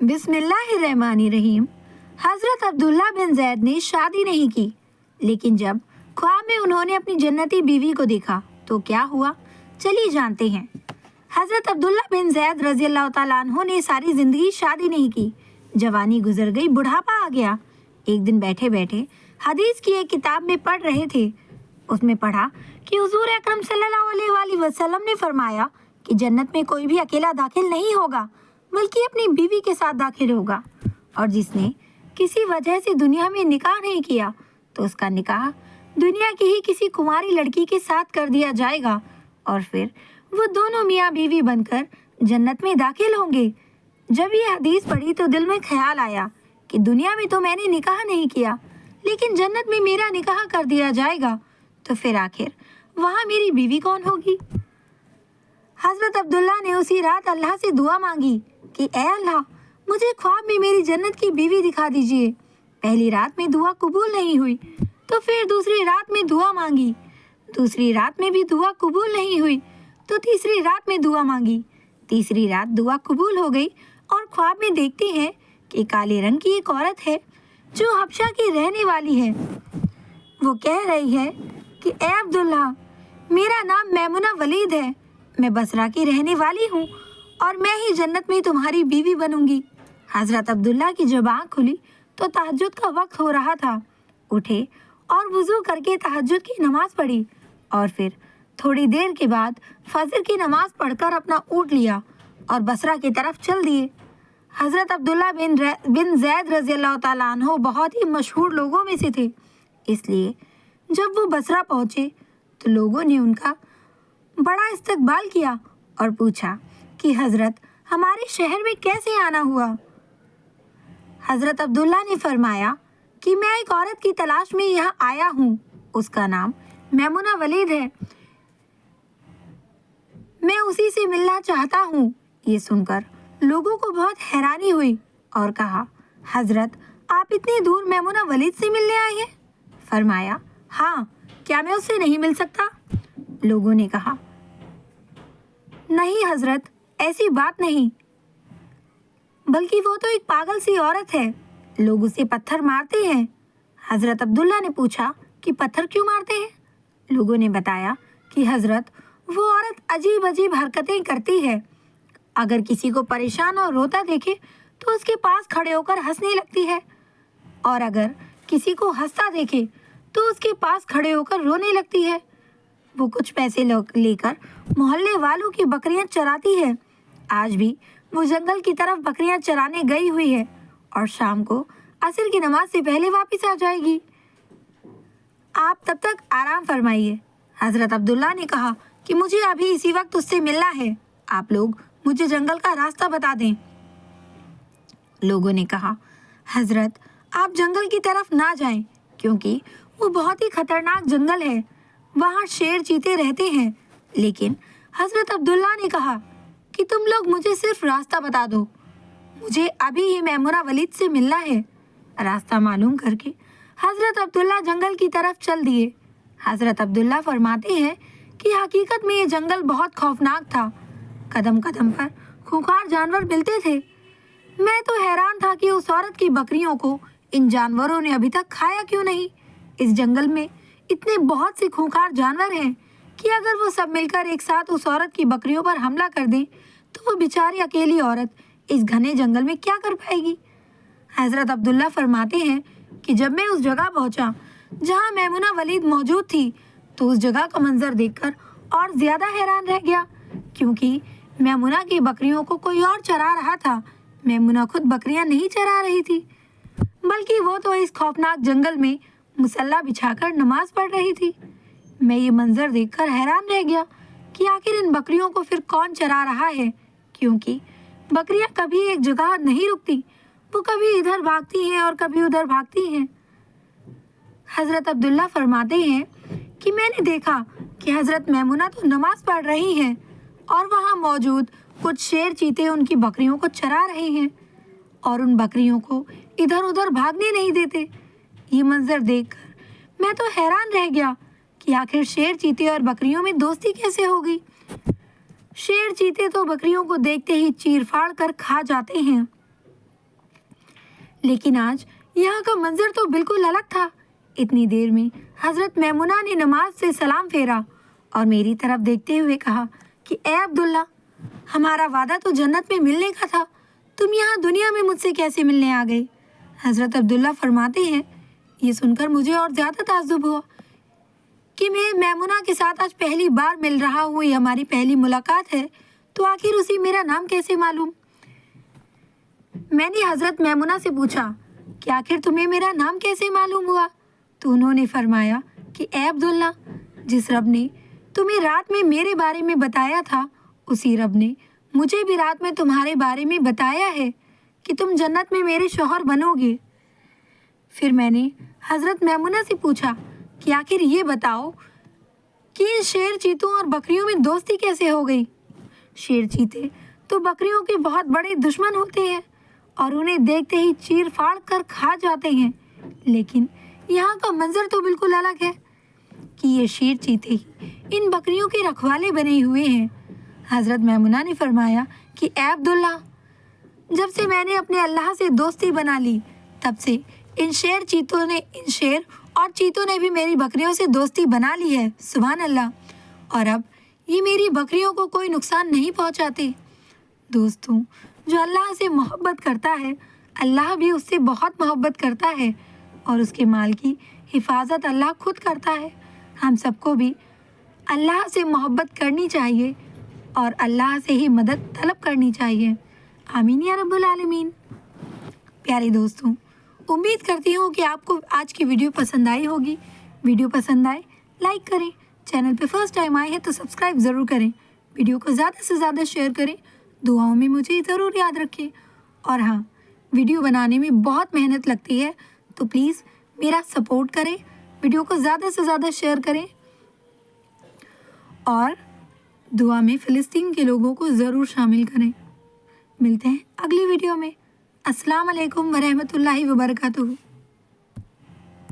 बिस्मिल्लाहिर्रहमानिर्रहीम। हज़रत अब्दुल्ला बिन जैद ने शादी नहीं की, लेकिन जब ख्वाब में उन्होंने अपनी जन्नती बीवी को देखा तो क्या हुआ, चलिए जानते हैं। हज़रत अब्दुल्ला बिन जैद रज़ी अल्लाह तआला अन्हु ने सारी ज़िंदगी शादी नहीं की। जवानी गुजर गई, बुढ़ापा आ गया। एक दिन बैठे बैठे हदीस की एक किताब में पढ़ रहे थे। उसमें पढ़ा कि हुज़ूर अकरम सल्लल्लाहु अलैहि वसल्लम ने फरमाया कि जन्नत में कोई भी अकेला दाखिल नहीं होगा, बल्कि अपनी बीवी के साथ दाखिल होगा। और जिसने किसी वजह से दुनिया में निकाह नहीं किया तो उसका निकाह दुनिया की ही किसी कुंवारी लड़की के साथ कर दिया जाएगा और फिर वो दोनों मियाँ बीवी बनकर जन्नत में दाखिल होंगे। जब ये हदीस पढ़ी तो दिल में ख्याल आया कि दुनिया में तो मैंने निकाह नहीं किया, लेकिन जन्नत में मेरा निकाह कर दिया जाएगा, तो फिर आखिर वहाँ मेरी बीवी कौन होगी। हज़रत अब्दुल्ला ने उसी रात अल्लाह से दुआ मांगी कि ए अल्लाह, मुझे ख्वाब में मेरी जन्नत की बीवी दिखा दीजिए। पहली रात में दुआ कबूल नहीं हुई, तो फिर दूसरी रात में दुआ मांगी। दूसरी रात में भी दुआ कबूल नहीं हुई, तो तीसरी रात में दुआ मांगी। तीसरी रात दुआ कबूल हो गई और ख्वाब में देखते हैं कि काले रंग की एक औरत है जो हबशा की रहने वाली है। वो कह रही है कि ए अब्दुल्ला, मेरा नाम मैमुना वलीद है, मैं बसरा की रहने वाली हूँ और मैं ही जन्नत में तुम्हारी बीवी बनूंगी। हज़रत अब्दुल्ला की जब आँख खुली तो तहज्जुद का वक्त हो रहा था। उठे और वुज़ू करके तहज्जुद की नमाज पढ़ी और फिर थोड़ी देर के बाद फजर की नमाज पढ़कर अपना ऊँट लिया और बसरा की तरफ चल दिए। हज़रत अब्दुल्ला बिन जैद रज़ी अल्लाह तआला अन्हु बहुत ही मशहूर लोगों में से थे, इसलिए जब वो बसरा पहुँचे तो लोगों ने उनका बड़ा इस्तकबाल किया और पूछा कि हज़रत, हमारे शहर में कैसे आना हुआ। हज़रत अब्दुल्ला ने फरमाया कि मैं एक औरत की तलाश में यहाँ आया हूँ, उसका नाम मैमुना वलीद है, मैं उसी से मिलना चाहता हूँ। ये सुनकर लोगों को बहुत हैरानी हुई और कहा, हज़रत, आप इतनी दूर मैमुना वलीद से मिलने आए हैं। फरमाया, हाँ, क्या मैं उससे नहीं मिल सकता। लोगों ने कहा, नहीं हज़रत, ऐसी बात नहीं, बल्कि वो तो एक पागल सी औरत है, लोग उसे पत्थर मारते हैं। हज़रत अब्दुल्ला ने पूछा कि पत्थर क्यों मारते हैं। लोगों ने बताया कि हज़रत, वो औरत अजीब अजीब हरकतें करती है। अगर किसी को परेशान और रोता देखे तो उसके पास खड़े होकर हंसने लगती है, और अगर किसी को हंसता देखे तो उसके पास खड़े होकर रोने लगती है। वो कुछ पैसे लेकर मोहल्ले वालों की बकरियां चराती है। आज भी वो जंगल की तरफ बकरियां चराने गई हुई है और शाम को असर की नमाज से पहले वापस आ जाएगी। आप तब तक आराम फरमाइए। हज़रत अब्दुल्ला ने कहा कि मुझे अभी इसी वक्त उससे मिलना है, आप लोग मुझे जंगल का रास्ता बता दें। लोगों ने कहा, हज़रत, आप जंगल की तरफ ना जाएं, क्योंकि वो बहुत ही खतरनाक जंगल है, वहाँ शेर चीते रहते हैं। लेकिन हज़रत अब्दुल्ला ने कहा कि तुम लोग मुझे सिर्फ रास्ता बता दो, मुझे अभी ही मैमुना वलीद से मिलना है। रास्ता मालूम करके हज़रत अब्दुल्ला जंगल की तरफ चल दिए। हज़रत अब्दुल्ला फरमाते हैं कि हकीकत में ये जंगल बहुत खौफनाक था। कदम कदम पर खूंखार जानवर मिलते थे। मैं तो हैरान था कि उस औरत की बकरियों को इन जानवरों ने अभी तक खाया क्यों नहीं। इस जंगल में इतने बहुत से खूंखार जानवर हैं कि अगर वो सब मिलकर एक साथ उस औरत की बकरियों पर हमला कर दें तो वो बेचारी अकेली औरत इस घने जंगल में क्या कर पाएगी। हज़रत अब्दुल्ला फरमाते हैं कि जब मैं उस जगह पहुंचा जहां मैमुना वलीद मौजूद थी तो उस जगह का मंजर देखकर और ज़्यादा हैरान रह गया, क्योंकि मैमुना की बकरियों को कोई और चरा रहा था। मैमुना खुद बकरियां नहीं चरा रही थी, बल्कि वो तो इस खौफनाक जंगल में मुसल्ला बिछाकर नमाज पढ़ रही थी। मैं ये मंजर देखकर हैरान रह गया कि आखिर इन बकरियों को फिर कौन चरा रहा है, क्योंकि बकरियां कभी एक जगह नहीं रुकती, वो कभी इधर भागती हैं और कभी उधर भागती हैं। हज़रत अब्दुल्ला फरमाते हैं कि मैंने देखा कि हज़रत मैमुना तो नमाज पढ़ रही हैं और वहाँ मौजूद कुछ शेर चीते उनकी बकरियों को चरा रहे हैं और उन बकरियों को इधर उधर भागने नहीं देते। ये मंजर देखकर मैं तो हैरान रह गया कि आखिर शेर चीते और बकरियों में दोस्ती कैसे हो गई। शेर चीते तो बकरियों को देखते ही चीर फाड़ कर खा जाते हैं, लेकिन आज यहाँ का मंजर तो बिल्कुल अलग था। इतनी देर में हजरत मैमुना ने नमाज से सलाम फेरा और मेरी तरफ देखते हुए कहा कि ए अब्दुल्ला, हमारा वादा तो जन्नत में मिलने का था, तुम यहाँ दुनिया में मुझसे कैसे मिलने आ गए? हजरत अब्दुल्ला फरमाते हैं, ये सुनकर मुझे और ज़्यादा ताज्जुब हुआ कि मैं मैमुना के साथ आज पहली बार मिल रहा हूँ, ये हमारी पहली मुलाकात है, तो आखिर उसे मेरा नाम कैसे मालूम? मैंने हजरत मैमुना से पूछा कि आखिर तुम्हें मेरा नाम कैसे मालूम हुआ? तो उन्होंने फरमाया कि ए अब्दुल्ला, जिस रब ने तुम्हें रात में मेरे बारे में बताया था, उसी रब ने मुझे भी रात में तुम्हारे बारे में बताया है कि तुम जन्नत में मेरे शौहर बनोगे। फिर मैंने हजरत मैमुना से पूछा कि आखिर ये बताओ कि इन शेर चीतों और बकरियों में दोस्ती कैसे हो गई? शेर चीते तो बकरियों के बहुत बड़े दुश्मन होते हैं और उन्हें देखते ही चीर फाड़ कर खा जाते हैं, लेकिन यहाँ का मंजर तो बिल्कुल अलग है कि ये शेर चीते ही इन बकरियों के रखवाले बने हुए हैं। हजरत मैमुना ने फरमाया कि ए अब्दुल्ला, जब से मैंने अपने अल्लाह से दोस्ती बना ली, तब से इन शेर और चीतों ने भी मेरी बकरियों से दोस्ती बना ली है। सुभान अल्लाह। और अब ये मेरी बकरियों को कोई नुकसान नहीं पहुंचाते। दोस्तों, जो अल्लाह से मोहब्बत करता है, अल्लाह भी उससे बहुत मोहब्बत करता है और उसके माल की हिफाजत अल्लाह खुद करता है। हम सबको भी अल्लाह से मोहब्बत करनी चाहिए और अल्लाह से ही मदद तलब करनी चाहिए। आमीन या रब्बुल आलमीन। प्यारे दोस्तों, उम्मीद करती हूँ कि आपको आज की वीडियो पसंद आई होगी। वीडियो पसंद आए लाइक करें, चैनल पे फर्स्ट टाइम आए हैं तो सब्सक्राइब ज़रूर करें, वीडियो को ज़्यादा से ज़्यादा शेयर करें, दुआओं में मुझे ज़रूर याद रखें। और हाँ, वीडियो बनाने में बहुत मेहनत लगती है, तो प्लीज़ मेरा सपोर्ट करें, वीडियो को ज़्यादा से ज़्यादा शेयर करें और दुआ में फ़िलिस्तीन के लोगों को ज़रूर शामिल करें। मिलते हैं अगली वीडियो में। अस्सलाम वालेकुम वरहमतुल्लाहि वबरकातुहू।